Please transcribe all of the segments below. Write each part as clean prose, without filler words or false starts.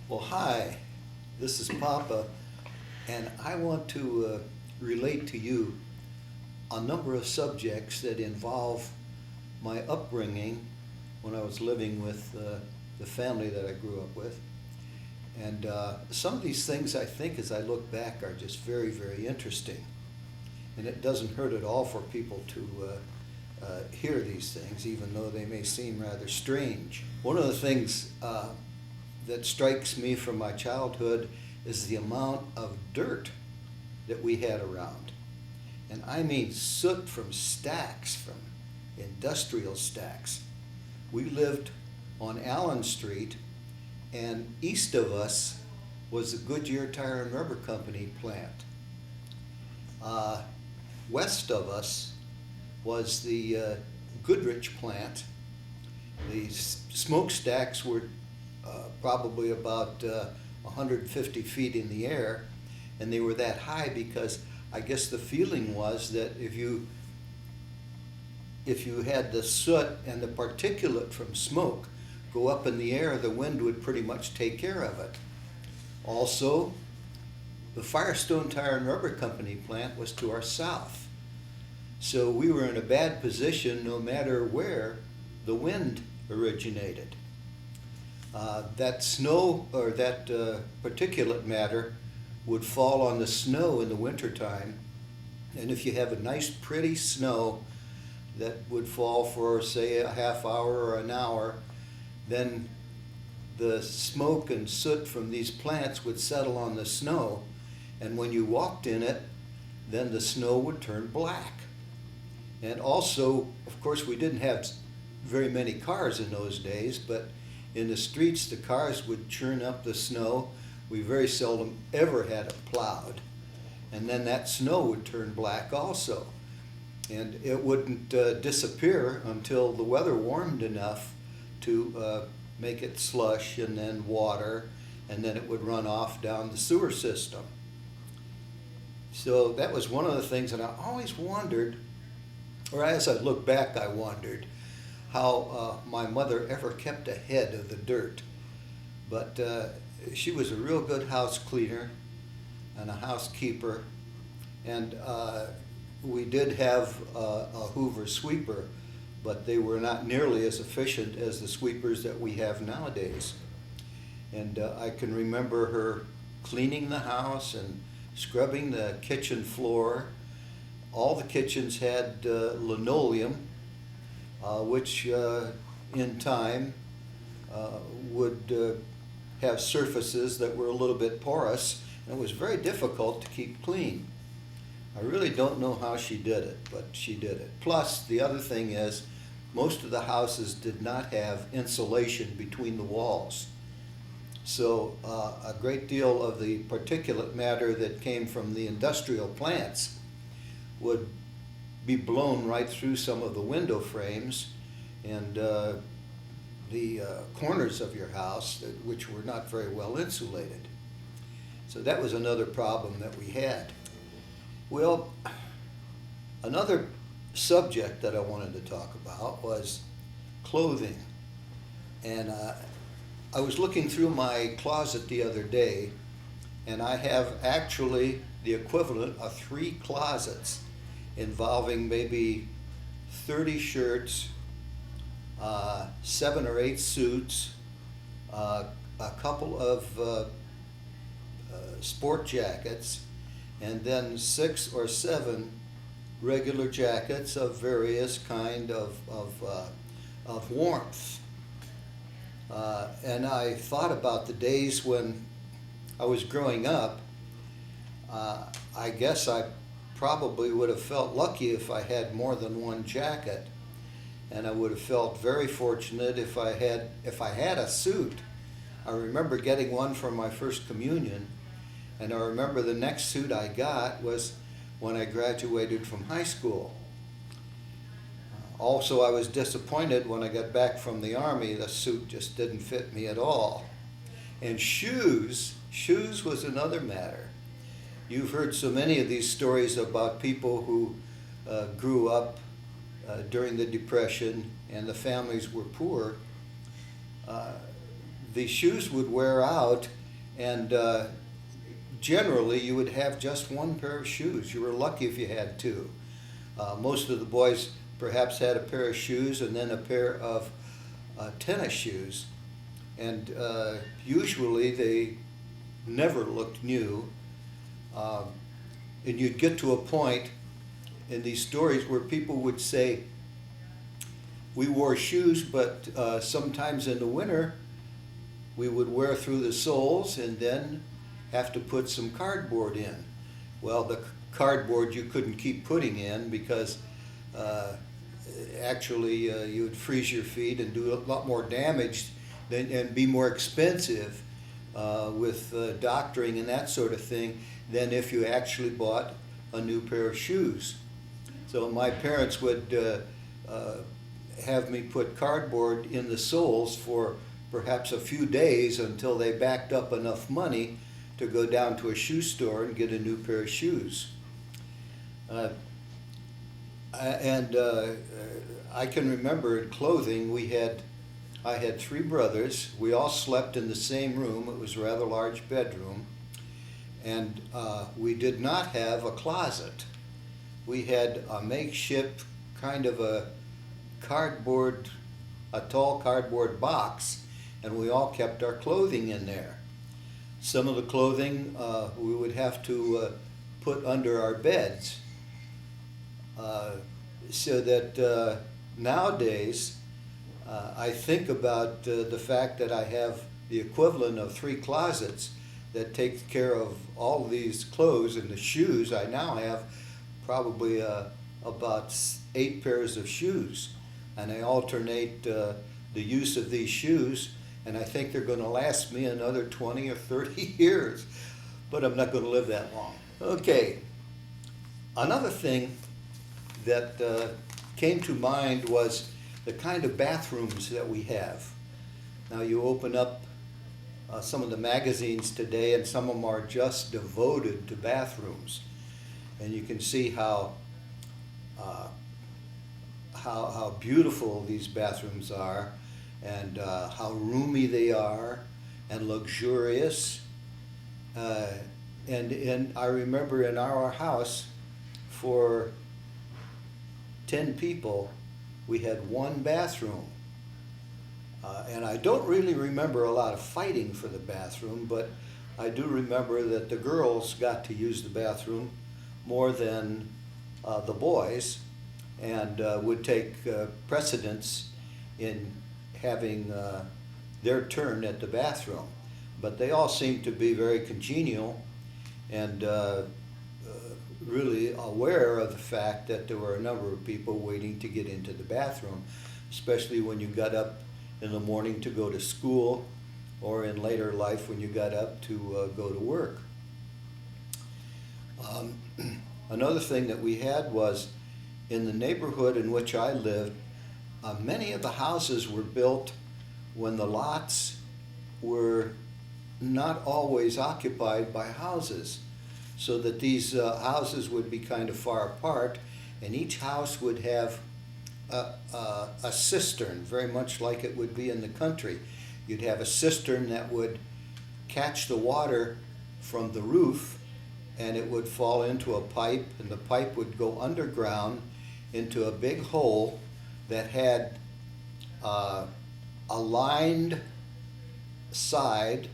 Well, hi, this is Papa, and I want to relate to you a number of subjects that involve my upbringing when I was living with the family that I grew up with. And some of these things I think as I look back are just very, very interesting. And it doesn't hurt at all for people to hear these things, even though they may seem rather strange. One of the things that strikes me from my childhood is the amount of dirt that we had around. And I mean soot from stacks, from industrial stacks. We lived on Allen Street, and east of us was the Goodyear Tire and Rubber Company plant. West of us was the Goodrich plant. The smokestacks were probably about 150 feet in the air, and they were that high because I guess the feeling was that if you had the soot and the particulate from smoke go up in the air, the wind would pretty much take care of it. Also, the Firestone Tire and Rubber Company plant was to our south. So we were in a bad position no matter where the wind originated. That snow or that particulate matter would fall on the snow in the wintertime. And if you have a nice pretty snow that would fall for, say, a half hour or an hour, then the smoke and soot from these plants would settle on the snow. And when you walked in it, then the snow would turn black. And also, of course, we didn't have very many cars in those days, but in the streets, the cars would churn up the snow. We very seldom ever had it plowed. And then that snow would turn black also. And it wouldn't disappear until the weather warmed enough to make it slush and then water, and then it would run off down the sewer system. So that was one of the things that I always wondered, or as I look back, I wondered how my mother ever kept ahead of the dirt. But she was a real good house cleaner and a housekeeper, and we did have a Hoover sweeper, but they were not nearly as efficient as the sweepers that we have nowadays. And I can remember her cleaning the house and scrubbing the kitchen floor. All the kitchens had linoleum, which in time would have surfaces that were a little bit porous, and it was very difficult to keep clean. I really don't know how she did it, but she did it. Plus, the other thing is, most of the houses did not have insulation between the walls. So a great deal of the particulate matter that came from the industrial plants would be blown right through some of the window frames and the corners of your house, which were not very well insulated. So that was another problem that we had. Well, another subject that I wanted to talk about was clothing. And I was looking through my closet the other day, and I have actually the equivalent of 3 closets involving maybe 30 shirts, 7 or 8 suits, a couple of sport jackets, and then 6 or 7 regular jackets of various kind of warmth. And I thought about the days when I was growing up. I guess I probably would have felt lucky if I had more than one jacket, and I would have felt very fortunate if I had a suit. I remember getting one for my first communion, and I remember the next suit I got was when I graduated from high school. Also, I was disappointed when I got back from the Army. The suit just didn't fit me at all. And shoes was another matter. You've heard so many of these stories about people who grew up during the Depression and the families were poor. The shoes would wear out And generally you would have just one pair of shoes. You were lucky if you had two. Most of the boys perhaps had a pair of shoes and then a pair of tennis shoes. And usually they never looked new. And you'd get to a point in these stories where people would say, we wore shoes, but sometimes in the winter we would wear through the soles and then have to put some cardboard in. Well, the cardboard you couldn't keep putting in because actually you would freeze your feet and do a lot more damage and be more expensive with doctoring and that sort of thing than if you actually bought a new pair of shoes. So my parents would have me put cardboard in the soles for perhaps a few days until they backed up enough money to go down to a shoe store and get a new pair of shoes. I can remember in clothing, I had three brothers. We all slept in the same room. It was a rather large bedroom. And we did not have a closet. We had a makeshift kind of a tall cardboard box, and we all kept our clothing in there. Some of the clothing we would have to put under our beds. So that nowadays I think about the fact that I have the equivalent of 3 closets that takes care of all of these clothes, and the shoes. I now have probably about 8 pairs of shoes, and I alternate the use of these shoes, and I think they're going to last me another 20 or 30 years, but I'm not going to live that long. Okay, another thing that came to mind was the kind of bathrooms that we have. Now you open up some of the magazines today, and some of them are just devoted to bathrooms, and you can see how beautiful these bathrooms are, and how roomy they are, and luxurious. And I remember in our house, for 10 people, we had one bathroom. And I don't really remember a lot of fighting for the bathroom, but I do remember that the girls got to use the bathroom more than the boys, and would take precedence in having their turn at the bathroom. But they all seemed to be very congenial and really aware of the fact that there were a number of people waiting to get into the bathroom, especially when you got up in the morning to go to school, or in later life when you got up to go to work. Another thing that we had was, in the neighborhood in which I lived, many of the houses were built when the lots were not always occupied by houses, so that these houses would be kind of far apart, and each house would have a cistern, very much like it would be in the country. You'd have a cistern that would catch the water from the roof, and it would fall into a pipe, and the pipe would go underground into a big hole that had aligned sides,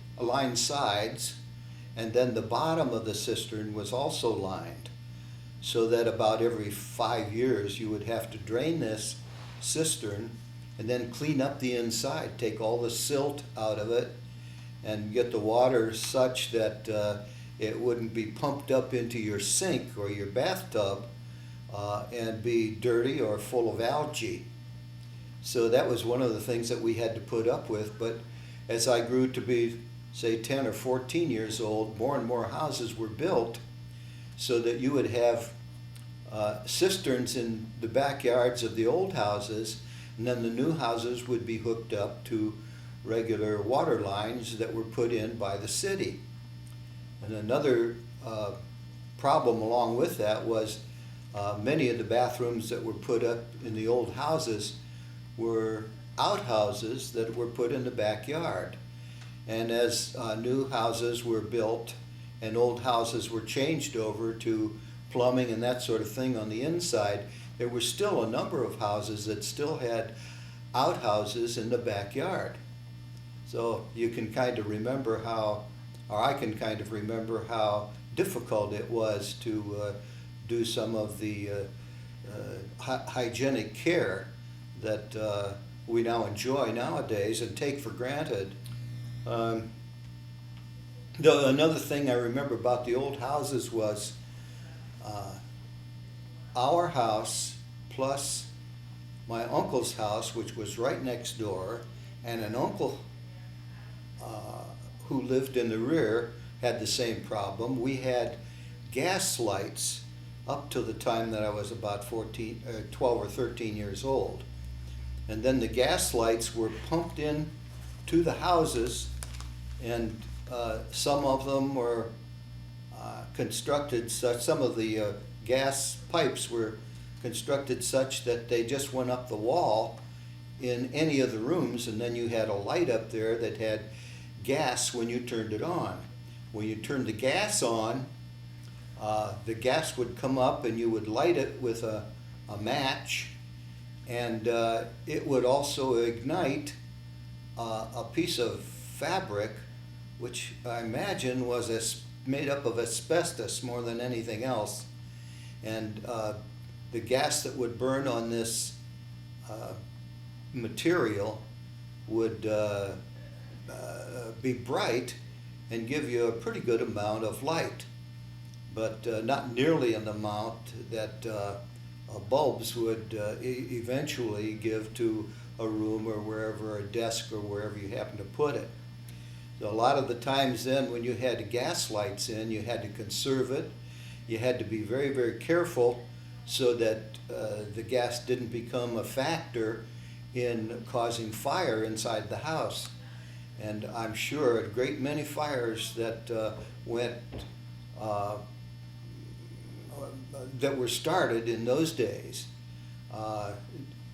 and then the bottom of the cistern was also lined, so that about every 5 years you would have to drain this cistern and then clean up the inside, take all the silt out of it, and get the water such that it wouldn't be pumped up into your sink or your bathtub and be dirty or full of algae. So that was one of the things that we had to put up with. But as I grew to be, say, 10 or 14 years old, more and more houses were built so that you would have cisterns in the backyards of the old houses, and then the new houses would be hooked up to regular water lines that were put in by the city. And another problem along with that was many of the bathrooms that were put up in the old houses were outhouses that were put in the backyard. And as new houses were built and old houses were changed over to plumbing and that sort of thing on the inside, there were still a number of houses that still had outhouses in the backyard. So you can kind of remember how, or I can kind of remember how difficult it was to do some of the hygienic care that we now enjoy nowadays and take for granted. Another thing I remember about the old houses was our house plus my uncle's house, which was right next door, and an uncle who lived in the rear had the same problem. We had gas lights up to the time that I was about 12 or 13 years old. And then the gas lights were pumped in to the houses, and some of them were constructed such, some of the gas pipes were constructed such that they just went up the wall in any of the rooms, and then you had a light up there that had gas when you turned it on. When you turned the gas on, the gas would come up and you would light it with a match, and it would also ignite a piece of fabric, which I imagine was made up of asbestos more than anything else. And the gas that would burn on this material would be bright and give you a pretty good amount of light, but not nearly an amount that bulbs would eventually give to a room or wherever, a desk or wherever you happen to put it. So a lot of the times then when you had gas lights in, you had to conserve it. You had to be very, very careful so that the gas didn't become a factor in causing fire inside the house. And I'm sure a great many fires that that were started in those days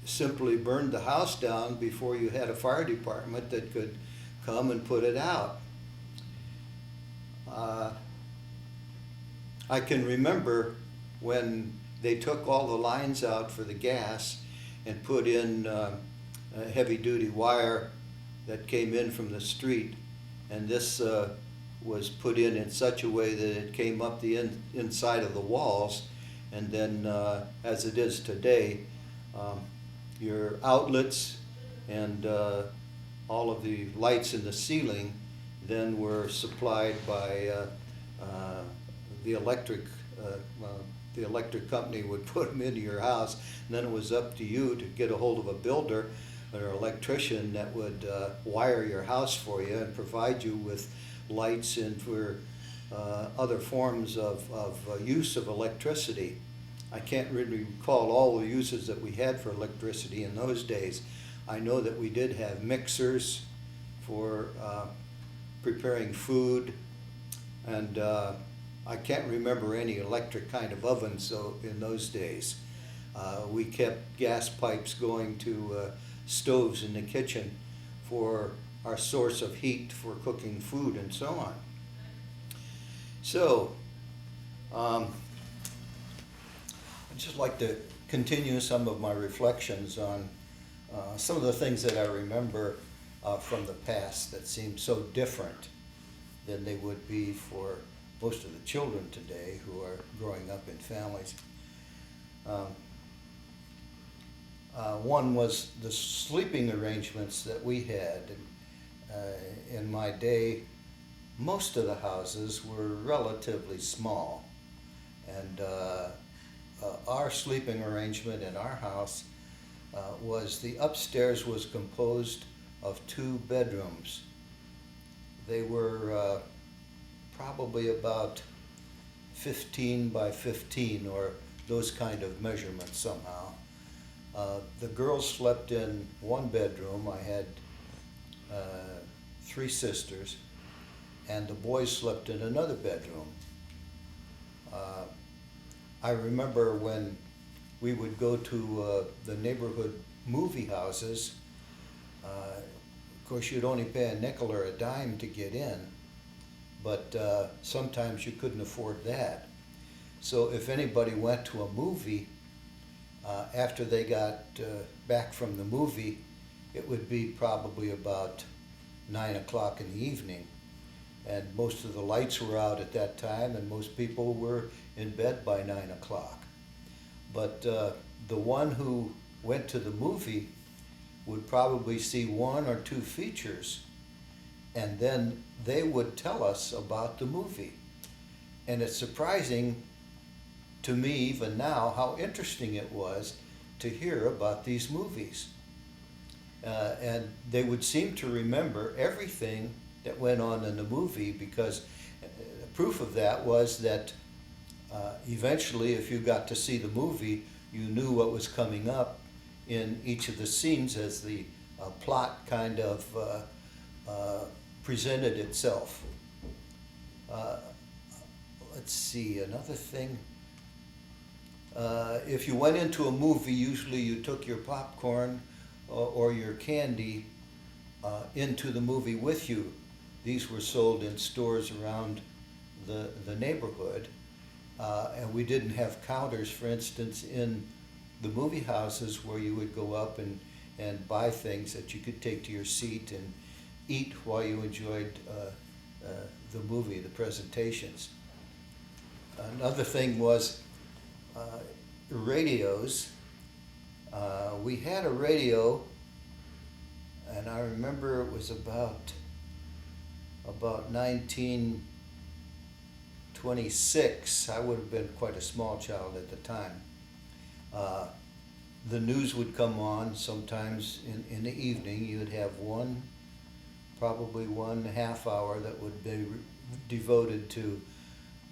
simply burned the house down before you had a fire department that could come and put it out. I can remember when they took all the lines out for the gas and put in heavy-duty wire that came in from the street, and this was put in such a way that it came up the inside of the walls, and then as it is today, your outlets and all of the lights in the ceiling then were supplied by the electric company would put them into your house, and then it was up to you to get a hold of a builder or an electrician that would wire your house for you and provide you with lights and for other forms of use of electricity. I can't really recall all the uses that we had for electricity in those days. I know that we did have mixers for preparing food, and I can't remember any electric kind of ovens so in those days. We kept gas pipes going to stoves in the kitchen for our source of heat for cooking food and so on. So, I'd just like to continue some of my reflections on some of the things that I remember from the past that seem so different than they would be for most of the children today who are growing up in families. One was the sleeping arrangements that we had. In my day, most of the houses were relatively small, and our sleeping arrangement in our house was the upstairs was composed of 2 bedrooms. They were probably about 15 by 15 or those kind of measurements somehow. The girls slept in 1 bedroom. I had 3 sisters, and the boys slept in another bedroom. I remember when we would go to the neighborhood movie houses, of course, you'd only pay a nickel or a dime to get in, but sometimes you couldn't afford that. So if anybody went to a movie, after they got back from the movie, it would be probably about 9 o'clock in the evening. And most of the lights were out at that time, and most people were in bed by 9 o'clock. But the one who went to the movie would probably see one or two features, and then they would tell us about the movie. And it's surprising to me even now how interesting it was to hear about these movies. And they would seem to remember everything that went on in the movie, because proof of that was that eventually, if you got to see the movie, you knew what was coming up in each of the scenes as the plot kind of presented itself. Let's see, another thing. If you went into a movie, usually you took your popcorn or your candy into the movie with you. These were sold in stores around the neighborhood. And we didn't have counters, for instance, in the movie houses where you would go up and buy things that you could take to your seat and eat while you enjoyed the movie, the presentations. Another thing was radios. We had a radio, and I remember it was about 1926. I would have been quite a small child at the time. The news would come on sometimes in the evening. You would have probably one half hour that would be devoted to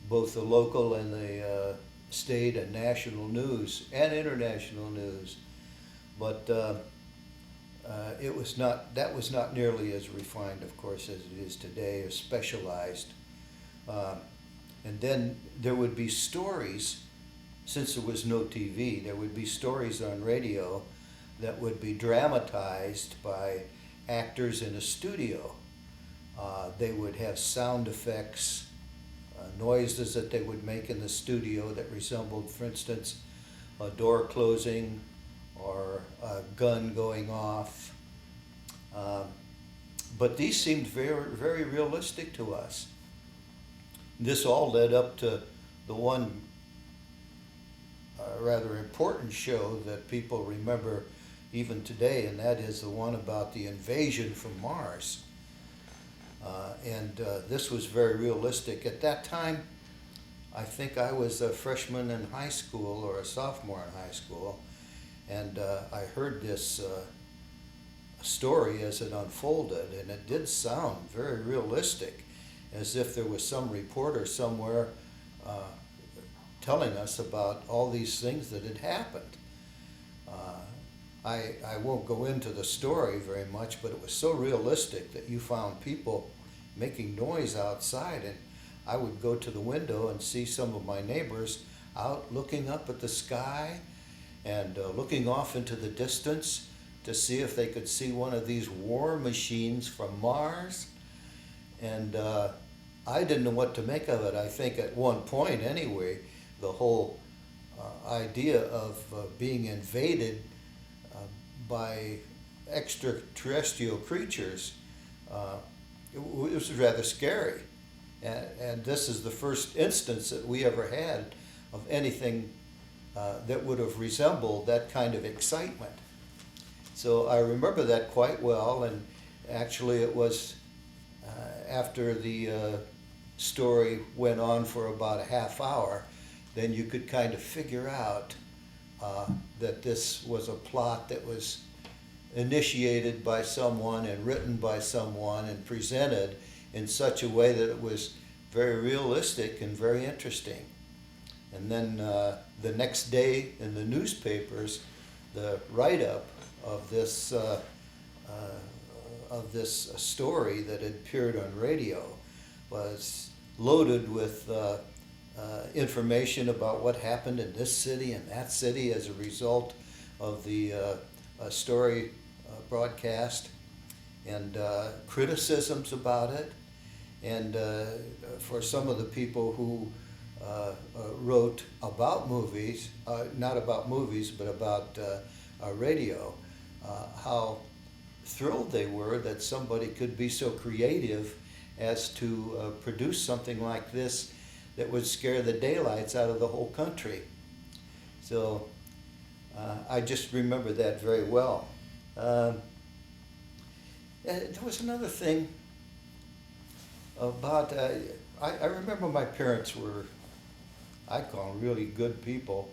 both the local and the state and national news and international news. But that was not nearly as refined, of course, as it is today, or specialized. And then there would be stories, since there was no TV, there would be stories on radio that would be dramatized by actors in a studio. They would have sound effects, noises that they would make in the studio that resembled, for instance, a door closing or a gun going off. But these seemed very, very realistic to us. This all led up to the one rather important show that people remember even today, and that is the one about the invasion from Mars. This was very realistic. At that time, I think I was a freshman in high school or a sophomore in high school, and I heard this story as it unfolded, and it did sound very realistic, as if there was some reporter somewhere telling us about all these things that had happened. I won't go into the story very much, but it was so realistic that you found people making noise outside, and I would go to the window and see some of my neighbors out looking up at the sky and looking off into the distance to see if they could see one of these war machines from Mars. And I didn't know what to make of it. I think at one point anyway, the whole idea of being invaded by extraterrestrial creatures, it was rather scary. And this is the first instance that we ever had of anything that would have resembled that kind of excitement. So I remember that quite well, and actually it was after the story went on for about a half hour, then you could kind of figure out that this was a plot that was initiated by someone and written by someone and presented in such a way that it was very realistic and very interesting. And then the next day in the newspapers, the write-up of this story that had appeared on radio was loaded with information about what happened in this city and that city as a result of the story broadcast. and criticisms about it. And for some of the people who wrote about movies, not about movies, but about radio, how thrilled they were that somebody could be so creative as to produce something like this that would scare the daylights out of the whole country. So I just remember that very well. There was another thing about, I remember my parents were, I call them really good people.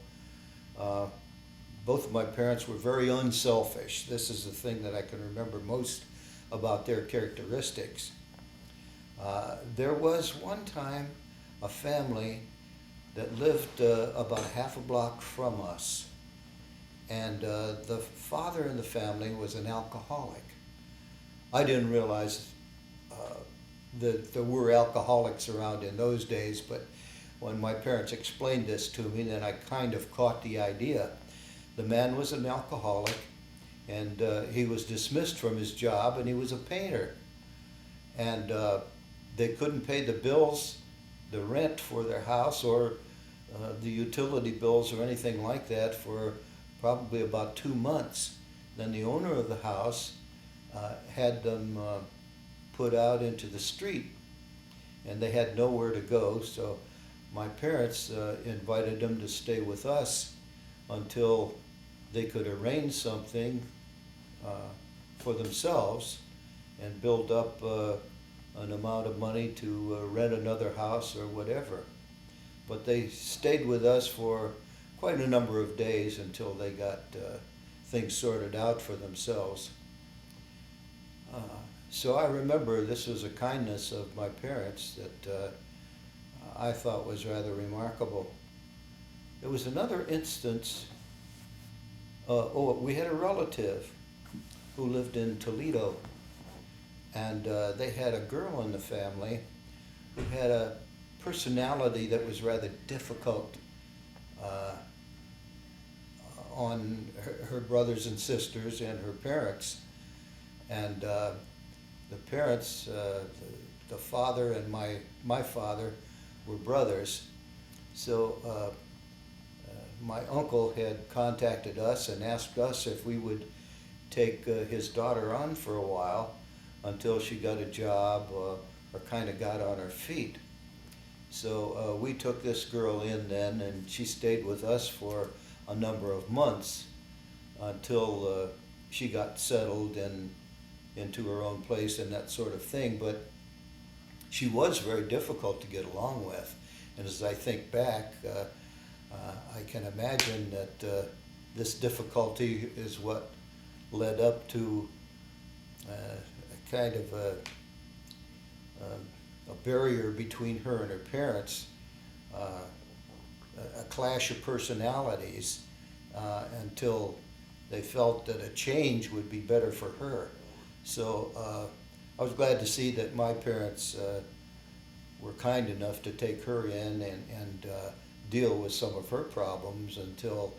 Both of my parents were very unselfish. This is the thing that I can remember most about their characteristics. There was one time a family that lived about half a block from us, and the father in the family was an alcoholic. I didn't realize that there were alcoholics around in those days, but when my parents explained this to me, then I kind of caught the idea. The man was an alcoholic, and he was dismissed from his job, and he was a painter. And they couldn't pay the bills, the rent for their house, or the utility bills or anything like that for probably about 2 months. Then the owner of the house had them put out into the street, and they had nowhere to go, so my parents invited them to stay with us until they could arrange something for themselves and build up an amount of money to rent another house or whatever. But they stayed with us for quite a number of days until they got things sorted out for themselves. So I remember this was a kindness of my parents that I thought was rather remarkable. There was another instance. We had a relative who lived in Toledo, and they had a girl in the family who had a personality that was rather difficult on her brothers and sisters and her parents. And the parents, the father and my father were brothers. So my uncle had contacted us and asked us if we would take his daughter on for a while until she got a job or kind of got on her feet. So we took this girl in then, and she stayed with us for a number of months until she got settled into her own place and that sort of thing. But she was very difficult to get along with. And as I think back, I can imagine that this difficulty is what led up to a kind of a barrier between her and her parents, a clash of personalities until they felt that a change would be better for her. So I was glad to see that my parents were kind enough to take her in and deal with some of her problems until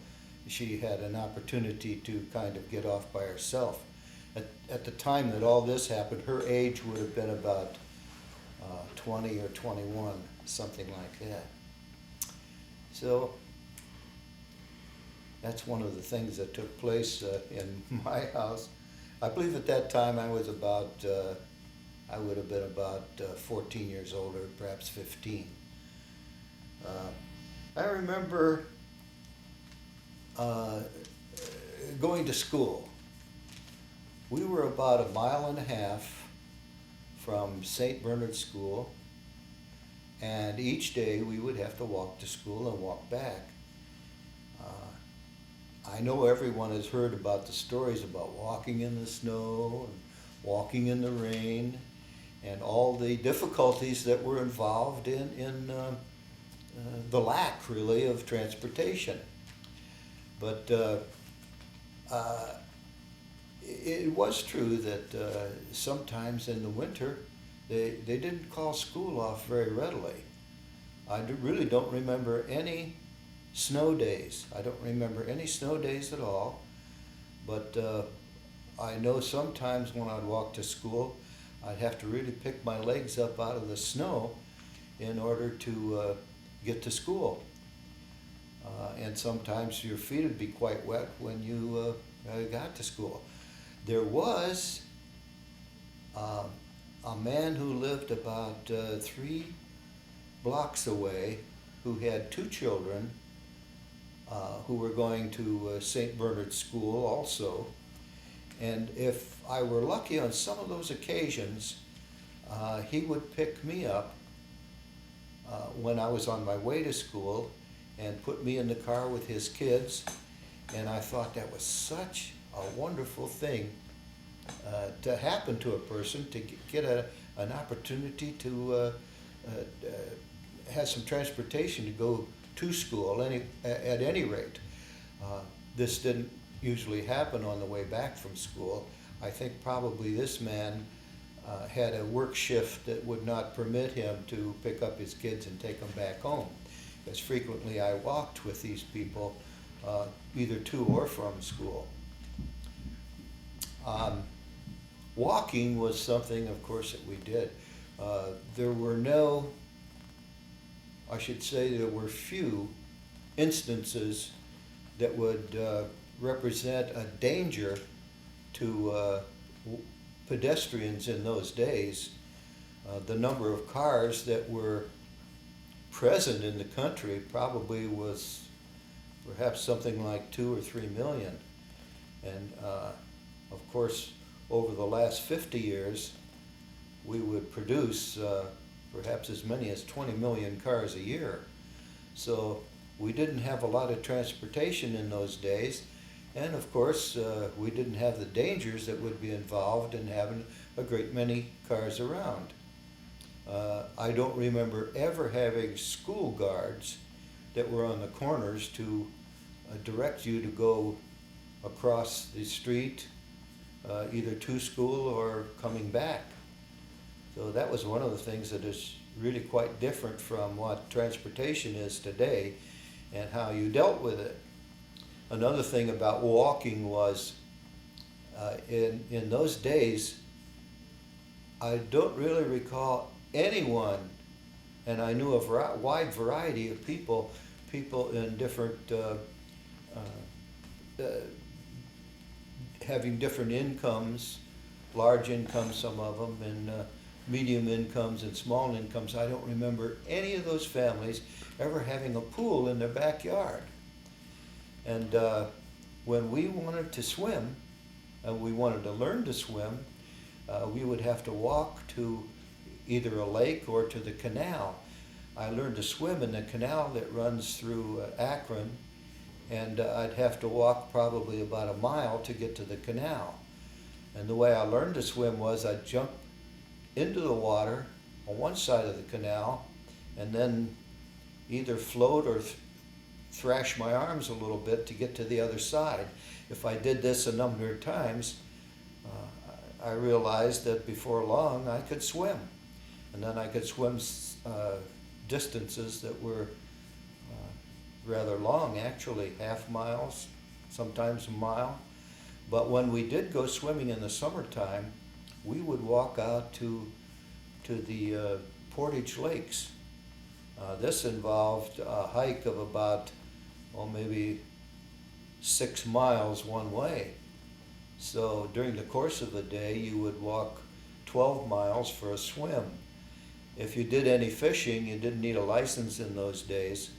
she had an opportunity to kind of get off by herself. At the time that all this happened, her age would have been about 20 or 21, something like that. So that's one of the things that took place in my house. I believe at that time I was about, I would have been about 14 years old, or perhaps 15. I remember going to school. We were about 1.5 miles from St. Bernard School, and each day we would have to walk to school and walk back. I know everyone has heard about the stories about walking in the snow and walking in the rain and all the difficulties that were involved in the lack, really, of transportation. But it was true that sometimes in the winter they didn't call school off very readily. I really don't remember any snow days. I don't remember any snow days at all. But I know sometimes when I'd walk to school, I'd have to really pick my legs up out of the snow in order to get to school. And sometimes your feet would be quite wet when you got to school. There was a man who lived about 3 blocks away who had 2 children who were going to St. Bernard's School also. And if I were lucky on some of those occasions, he would pick me up when I was on my way to school and put me in the car with his kids. And I thought that was such a wonderful thing to happen to a person, to get an opportunity to have some transportation to go to school at any rate. This didn't usually happen on the way back from school. I think probably this man had a work shift that would not permit him to pick up his kids and take them back home. Because frequently I walked with these people either to or from school. Walking was something, of course, that we did. There were no, I should say there were few instances that would represent a danger to pedestrians in those days. The number of cars that were present in the country probably was perhaps something like 2 or 3 million. And of course, over the last 50 years, we would produce perhaps as many as 20 million cars a year. So we didn't have a lot of transportation in those days. And of course, we didn't have the dangers that would be involved in having a great many cars around. I don't remember ever having school guards that were on the corners to direct you to go across the street, either to school or coming back. So that was one of the things that is really quite different from what transportation is today and how you dealt with it. Another thing about walking was, in those days, I don't really recall anyone, and I knew a wide variety of people in different, having different incomes, large incomes, some of them, and medium incomes and small incomes. I don't remember any of those families ever having a pool in their backyard. And when we wanted to swim, and we wanted to learn to swim, we would have to walk to either a lake or to the canal. I learned to swim in the canal that runs through Akron, and I'd have to walk probably about a mile to get to the canal. And the way I learned to swim was I'd jump into the water on one side of the canal and then either float or thrash my arms a little bit to get to the other side. If I did this a number of times, I realized that before long I could swim. And then I could swim distances that were rather long, actually, half miles, sometimes a mile. But when we did go swimming in the summertime, we would walk out to the Portage Lakes. This involved a hike of about, maybe 6 miles one way. So during the course of the day, you would walk 12 miles for a swim. If you did any fishing, you didn't need a license in those days.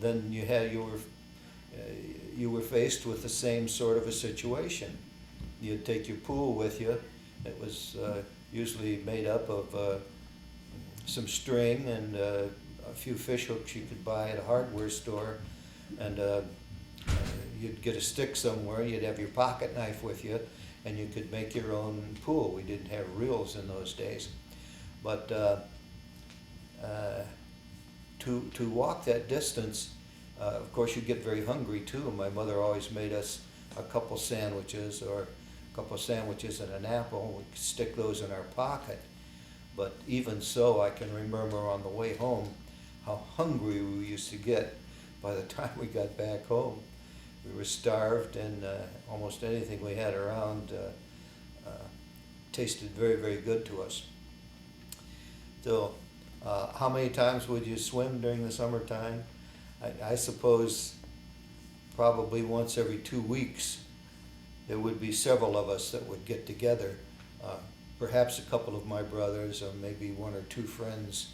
Then you were faced with the same sort of a situation. You'd take your pool with you. It was usually made up of some string and a few fish hooks you could buy at a hardware store, and you'd get a stick somewhere. You'd have your pocket knife with you, and you could make your own pool. We didn't have reels in those days, but to walk that distance, of course, you get very hungry too. My mother always made us a couple sandwiches and an apple. We could stick those in our pocket. But even so, I can remember on the way home how hungry we used to get by the time we got back home. We were starved, and almost anything we had around tasted very, very good to us. So, how many times would you swim during the summertime? I suppose probably once every 2 weeks there would be several of us that would get together. Perhaps a couple of my brothers, or maybe one or two friends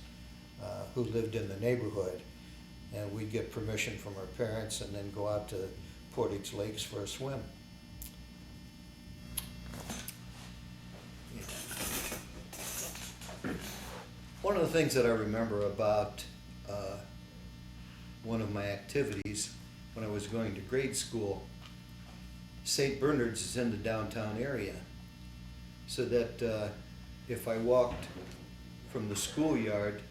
who lived in the neighborhood. And we'd get permission from our parents and then go out to Portage Lakes for a swim. One of the things that I remember about one of my activities when I was going to grade school, St. Bernard's is in the downtown area, so that if I walked from the schoolyard,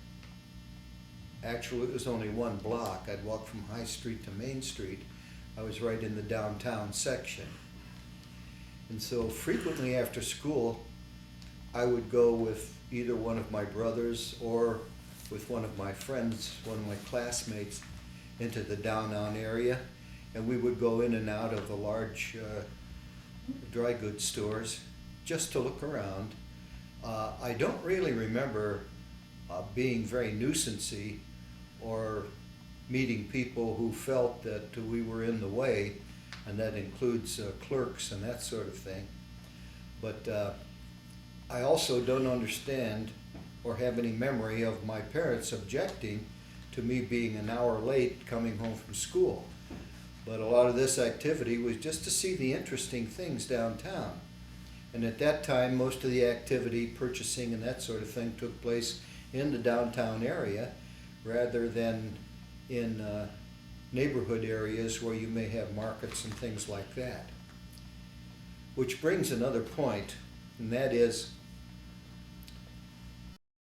actually it was only 1 block, I'd walk from High Street to Main Street, I was right in the downtown section. And so frequently after school, I would go with either one of my brothers or with one of my friends, one of my classmates, into the downtown area, and we would go in and out of the large dry goods stores just to look around. I don't really remember being very nuisancy or meeting people who felt that we were in the way, and that includes clerks and that sort of thing. But I also don't understand or have any memory of my parents objecting to me being an hour late coming home from school. But a lot of this activity was just to see the interesting things downtown. And at that time, most of the activity, purchasing and that sort of thing, took place in the downtown area rather than in neighborhood areas where you may have markets and things like that. Which brings another point, and that is